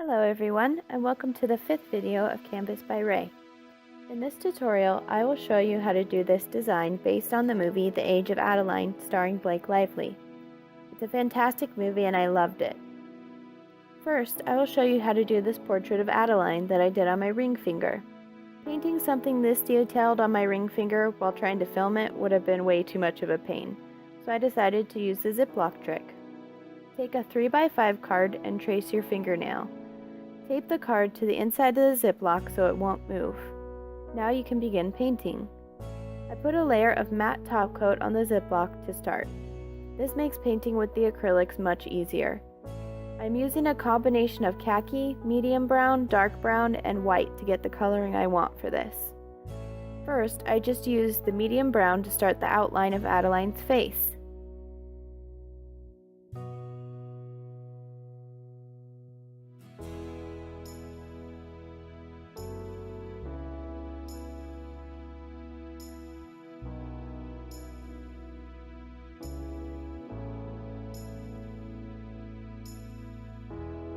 Hello everyone, and welcome to the 5th video of Canvas by Ray. In this tutorial, I will show you how to do this design based on the movie The Age of Adaline starring Blake Lively. It's a fantastic movie and I loved it. First, I will show you how to do this portrait of Adaline that I did on my ring finger. Painting something this detailed on my ring finger while trying to film it would have been way too much of a pain, so I decided to use the Ziploc Trick. Take a 3x5 card and trace your fingernail. Tape the card to the inside of the Ziploc so it won't move. Now you can begin painting. I put a layer of matte top coat on the Ziploc to start. This makes painting with the acrylics much easier. I'm using a combination of khaki, medium brown, dark brown, and white to get the coloring I want for this. First, I just used the medium brown to start the outline of Adaline's face.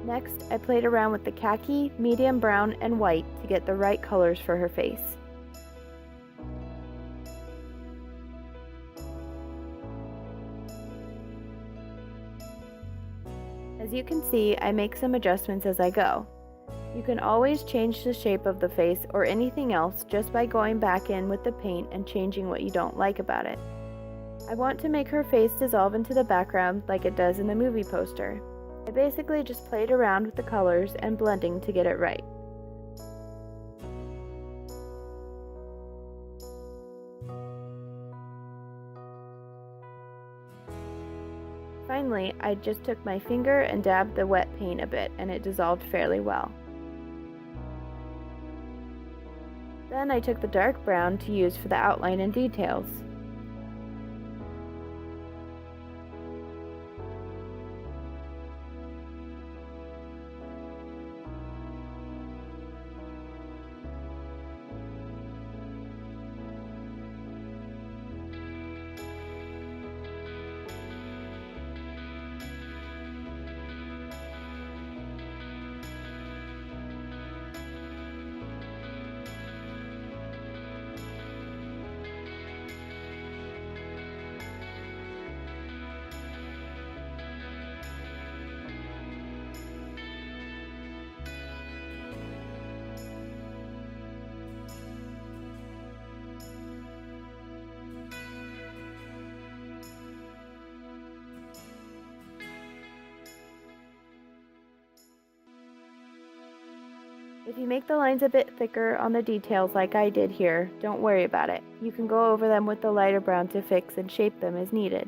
Next, I played around with the khaki, medium brown, and white to get the right colors for her face. As you can see, I make some adjustments as I go. You can always change the shape of the face or anything else just by going back in with the paint and changing what you don't like about it. I want to make her face dissolve into the background like it does in the movie poster. I basically just played around with the colors and blending to get it right. Finally, I just took my finger and dabbed the wet paint a bit and it dissolved fairly well. Then I took the dark brown to use for the outline and details. If you make the lines a bit thicker on the details like I did here, don't worry about it. You can go over them with the lighter brown to fix and shape them as needed.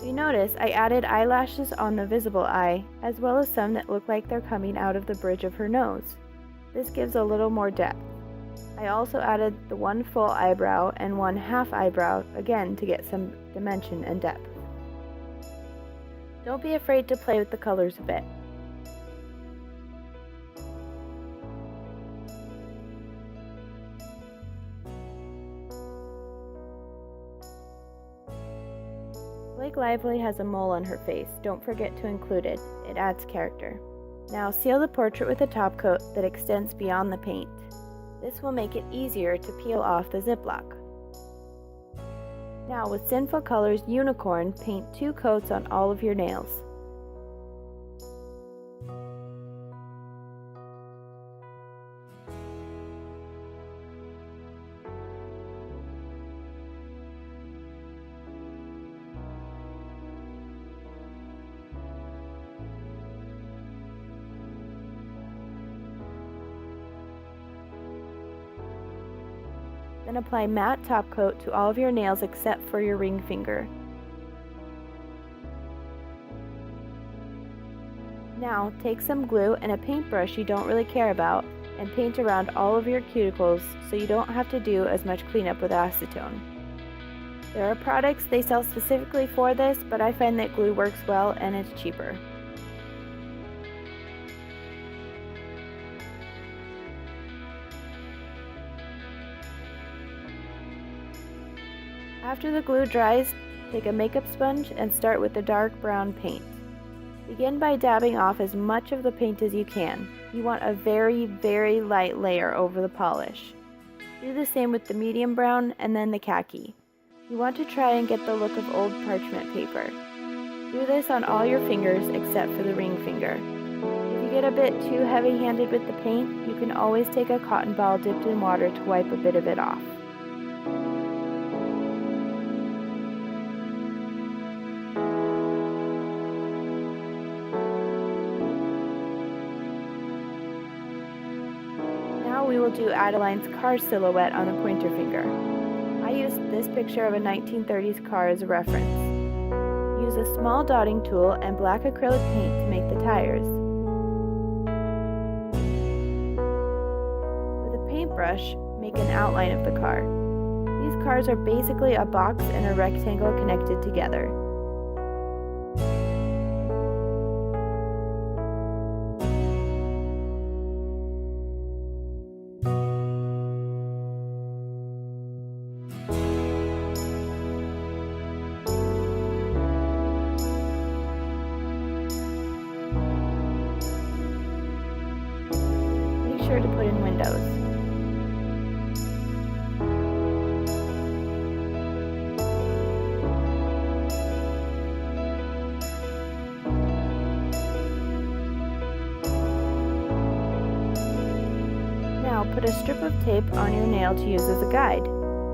You notice I added eyelashes on the visible eye, as well as some that look like they're coming out of the bridge of her nose. This gives a little more depth. I also added the one full eyebrow and one half eyebrow, again to get some dimension and depth. Don't be afraid to play with the colors a bit. Blake Lively has a mole on her face. Don't forget to include it. It adds character. Now seal the portrait with a top coat that extends beyond the paint. This will make it easier to peel off the Ziploc. Now with Sinful Colors Unicorn, paint 2 coats on all of your nails. Then apply matte top coat to all of your nails except for your ring finger. Now, take some glue and a paintbrush you don't really care about and paint around all of your cuticles so you don't have to do as much cleanup with acetone. There are products they sell specifically for this, but I find that glue works well and it's cheaper. After the glue dries, take a makeup sponge and start with the dark brown paint. Begin by dabbing off as much of the paint as you can. You want a very, very light layer over the polish. Do the same with the medium brown and then the khaki. You want to try and get the look of old parchment paper. Do this on all your fingers except for the ring finger. If you get a bit too heavy-handed with the paint, you can always take a cotton ball dipped in water to wipe a bit of it off. Now we will do Adaline's car silhouette on the pointer finger. I used this picture of a 1930s car as a reference. Use a small dotting tool and black acrylic paint to make the tires. With a paintbrush, make an outline of the car. These cars are basically a box and a rectangle connected together. Make sure to put in windows. Now put a strip of tape on your nail to use as a guide.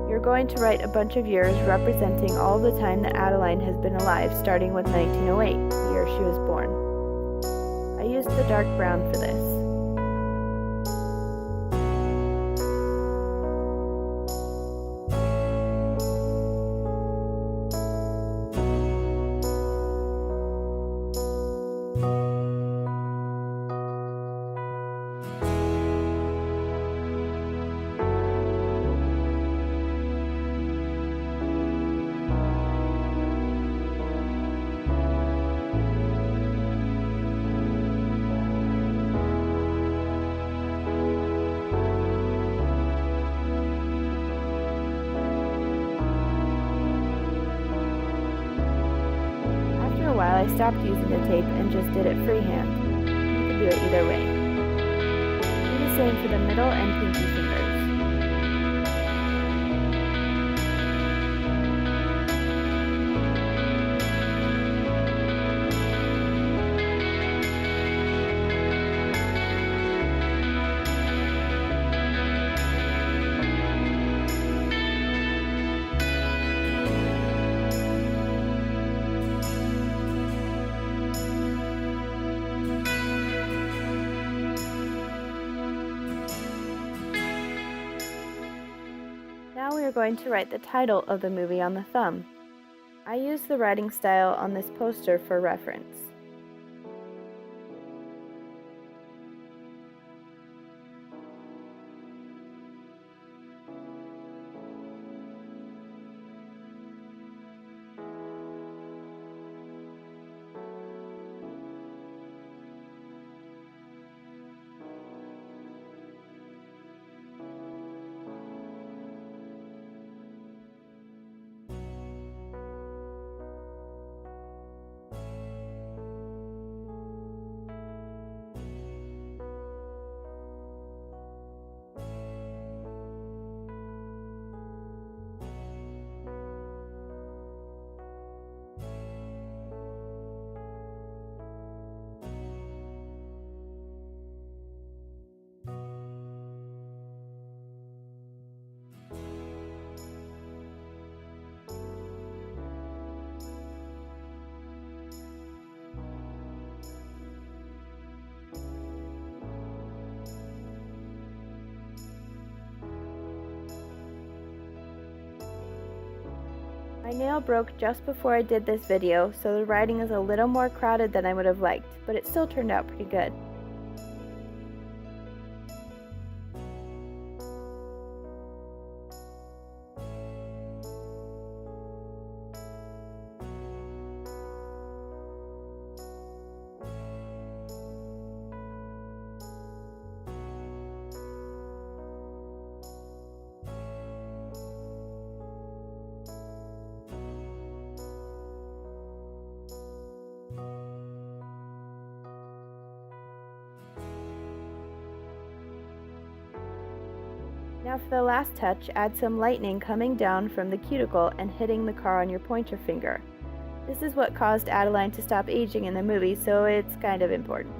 You're going to write a bunch of years representing all the time that Adaline has been alive, starting with 1908, the year she was born. I used the dark brown for this. After a while, I stopped using the tape and just did it freehand. You can do it either way. Do the same for the middle and pinky fingers. Now we are going to write the title of the movie on the thumb. I use the writing style on this poster for reference. My nail broke just before I did this video, so the writing is a little more crowded than I would have liked, but it still turned out pretty good. Now for the last touch, add some lightning coming down from the cuticle and hitting the car on your pointer finger. This is what caused Adaline to stop aging in the movie, so it's kind of important.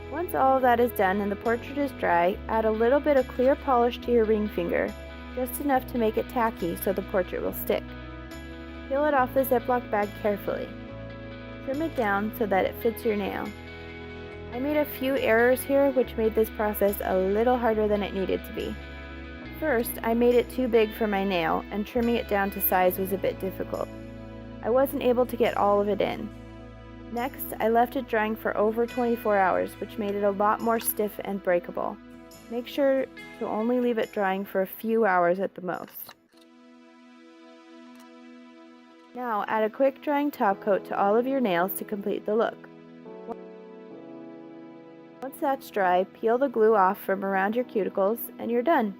Once all of that is done and the portrait is dry, add a little bit of clear polish to your ring finger, just enough to make it tacky so the portrait will stick. Peel it off the Ziploc bag carefully. Trim it down so that it fits your nail. I made a few errors here which made this process a little harder than it needed to be. First, I made it too big for my nail, and trimming it down to size was a bit difficult. I wasn't able to get all of it in. Next, I left it drying for over 24 hours, which made it a lot more stiff and breakable. Make sure to only leave it drying for a few hours at the most. Now, add a quick drying top coat to all of your nails to complete the look. Once that's dry, peel the glue off from around your cuticles, and you're done.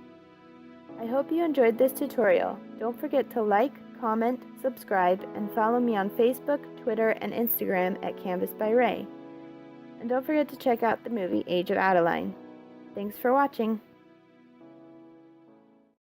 I hope you enjoyed this tutorial. Don't forget to like, comment, subscribe, and follow me on Facebook, Twitter, and Instagram at Canvas by Ray. And don't forget to check out the movie Age of Adaline. Thanks for watching.